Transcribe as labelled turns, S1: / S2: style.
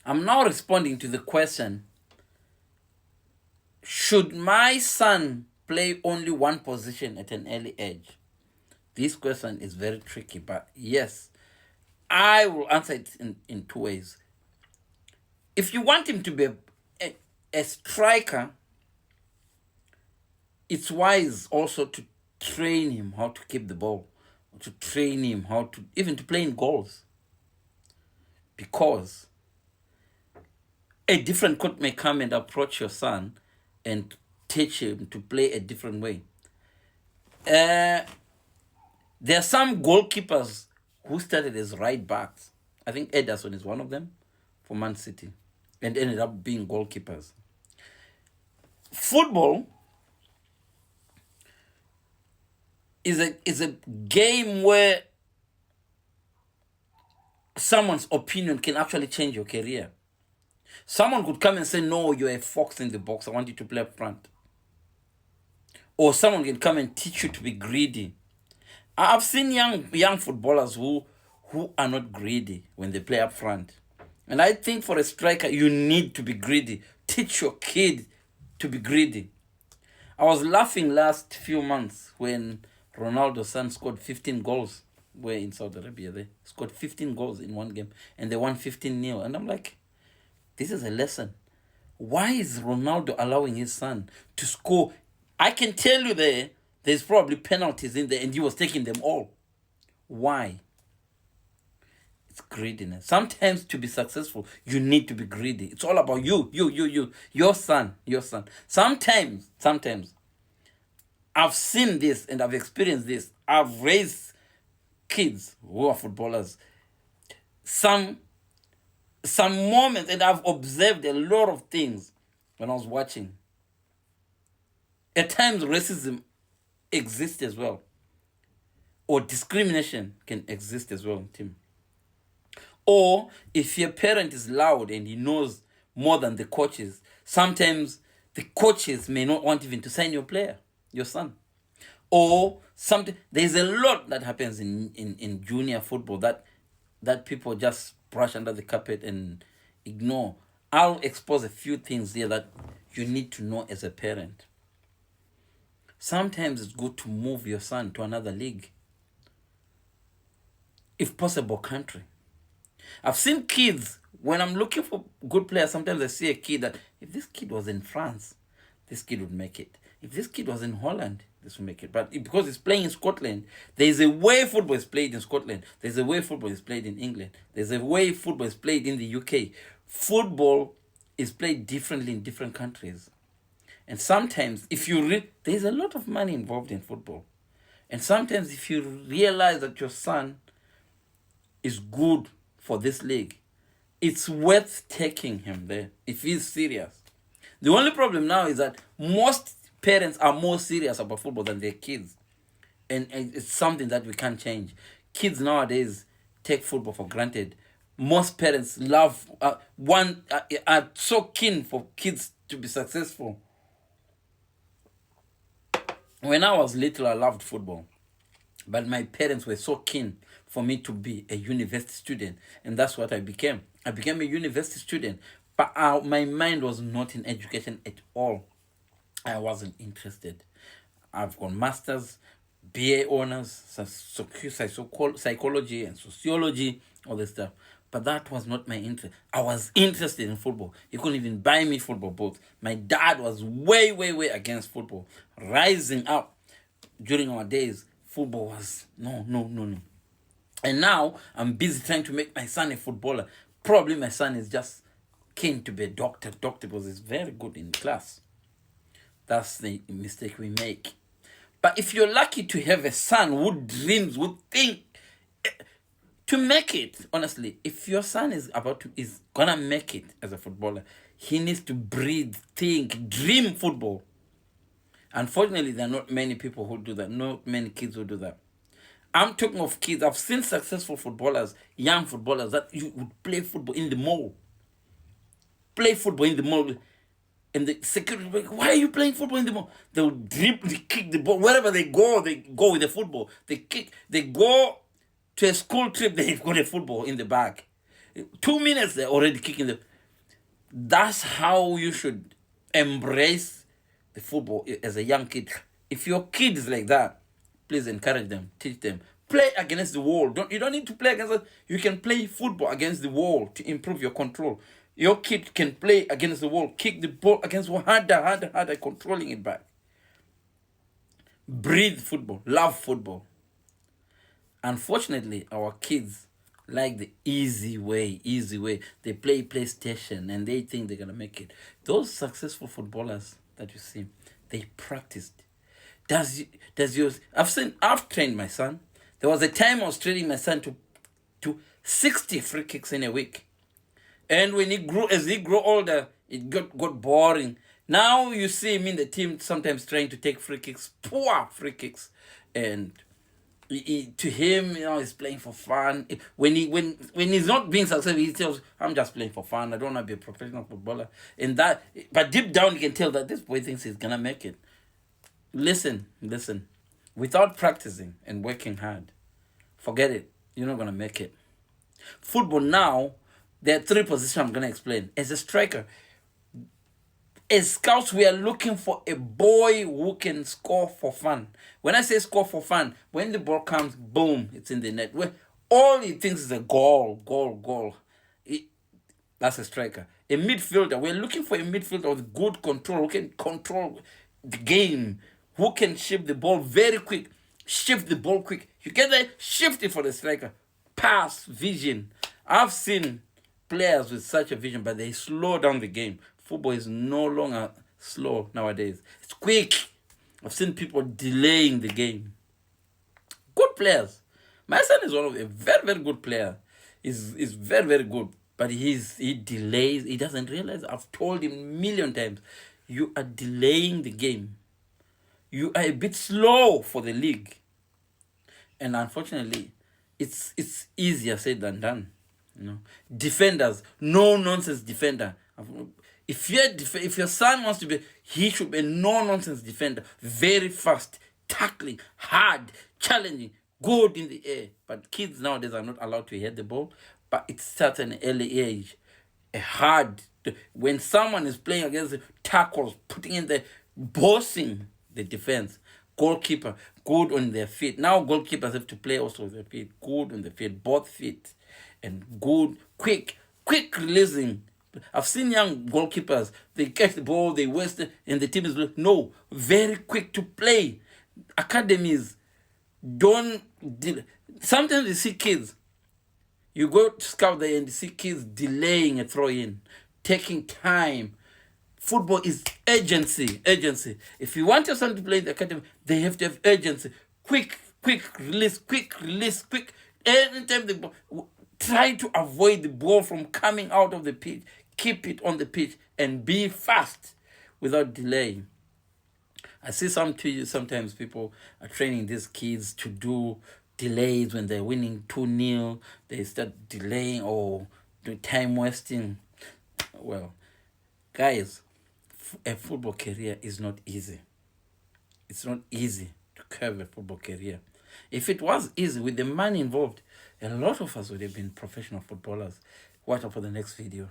S1: I'm now responding to the question, should my son play only one position at an early age? This question is very tricky, but yes, I will answer it in two ways. If you want him to be a striker, it's wise also to train him how to keep the ball, to train him how to even to play in goals. Because a different coach may come and approach your son and teach him to play a different way. There are some goalkeepers who started as right backs. I think Ederson is one of them for Man City and ended up being goalkeepers. Football is a game where someone's opinion can actually change your career. Someone could come and say, no, you're a fox in the box, I want you to play up front. Or someone can come and teach you to be greedy. I've seen young footballers who are not greedy when they play up front. And I think for a striker, you need to be greedy. Teach your kid to be greedy. I was laughing last few months when Ronaldo's son scored 15 goals. We're in Saudi Arabia. They scored 15 goals in one game and they won 15-0. And I'm like, this is a lesson. Why is Ronaldo allowing his son to score? I can tell you there's probably penalties in there and he was taking them all. Why? It's greediness. Sometimes to be successful, you need to be greedy. It's all about you, your son. Sometimes, I've seen this and I've experienced this. I've raised kids who are footballers. Some moments, and I've observed a lot of things when I was watching. At times, racism exists as well, or discrimination can exist as well, Tim. Or if your parent is loud and he knows more than the coaches, sometimes the coaches may not want even to sign your player, your son. Or something. There's a lot that happens in junior football that people just brush under the carpet and ignore. I'll expose a few things here that you need to know as a parent. Sometimes it's good to move your son to another league. If possible, country. I've seen kids, when I'm looking for good players, sometimes I see a kid that, if this kid was in France, this kid would make it. If this kid was in Holland, this would make it. But because he's playing in Scotland, there's a way football is played in Scotland. There's a way football is played in England. There's a way football is played in the UK. Football is played differently in different countries. And sometimes, if you there's a lot of money involved in football. And sometimes if you realize that your son is good for this league, it's worth taking him there if he's serious. The only problem now is that most parents are more serious about football than their kids. And it's something that we can't change. Kids nowadays take football for granted. Most parents love, are so keen for kids to be successful. When I was little, I loved football. But my parents were so keen for me to be a university student. And that's what I became. I became a university student. But my mind was not in education at all. I wasn't interested. I've got masters, BA honors, psychology and sociology, all this stuff. But that was not my interest. I was interested in football. You couldn't even buy me football boots. My dad was way, way, way against football. Rising up during our days, football was no. And now I'm busy trying to make my son a footballer. Probably my son is just keen to be a doctor because he's very good in class. That's the mistake we make. But if you're lucky to have a son who dreams, who think to make it, honestly, if your son is gonna make it as a footballer, he needs to breathe, think, dream football. Unfortunately, there are not many people who do that. Not many kids who do that. I'm talking of kids. I've seen successful footballers, young footballers, that you would play football in the mall. And the security will be like, why are you playing football in the mall? They'll dribble, they kick the ball. Wherever they go with the football. They go to a school trip, they've got a football in the bag. 2 minutes, they're already kicking the... That's how you should embrace the football as a young kid. If your kid is like that, please encourage them, teach them. Play against the wall. You don't need to play against it. You can play football against the wall to improve your control. Your kid can play against the wall, kick the ball against the wall, harder, controlling it back. Breathe football, love football. Unfortunately, our kids like the easy way. They play PlayStation and they think they're gonna make it. Those successful footballers that you see, they practiced. Does yours? I've trained my son. There was a time I was training my son to 60 free kicks in a week. And when as he grew older, it got boring. Now you see him in the team sometimes trying to take free kicks, poor free kicks, and to him, he's playing for fun. When he's not being successful, he tells, "I'm just playing for fun. I don't want to be a professional footballer." But deep down, you can tell that this boy thinks he's gonna make it. Listen. Without practicing and working hard, forget it. You're not gonna make it. Football now, there are 3 positions I'm gonna explain. As a striker, as scouts, we are looking for a boy who can score for fun. When I say score for fun, when the ball comes, boom, it's in the net. All he thinks is a goal. That's a striker. A midfielder, we're looking for a midfielder with good control, who can control the game, who can shift the ball very quick. Shift the ball quick. You get there, shift it for the striker. Pass, vision. I've seen players with such a vision, but they slow down the game. Football is no longer slow nowadays. It's quick. I've seen people delaying the game. Good players. My son is one of a very, very good player. He's very, very good. But he delays. He doesn't realize. I've told him a million times, you are delaying the game. You are a bit slow for the league. And unfortunately, it's easier said than done. Defenders, no nonsense defender. If your son wants to be, he should be a no nonsense defender. Very fast, tackling, hard, challenging, good in the air. But kids nowadays are not allowed to hit the ball. But it starts at an early age. When someone is playing against tackles, putting in the bossing the defense. Goalkeeper, good on their feet. Now goalkeepers have to play also with their feet. Good on the feet, both feet. And good, quick releasing. I've seen young goalkeepers, they catch the ball, they waste it, and the team is very quick to play. Academies don't. Sometimes you see kids, you go to scout there and you see kids delaying a throw in, taking time. Football is urgency. If you want your son to play in the academy, they have to have urgency. Quick release. Anytime the ball, try to avoid the ball from coming out of the pitch. Keep it on the pitch and be fast without delay. I see sometimes people are training these kids to do delays when they're winning 2-0. They start delaying or do time wasting. Well, guys, a football career is not easy. It's not easy to curve a football career. If it was easy with the money involved, a lot of us would have been professional footballers. Watch out for the next video.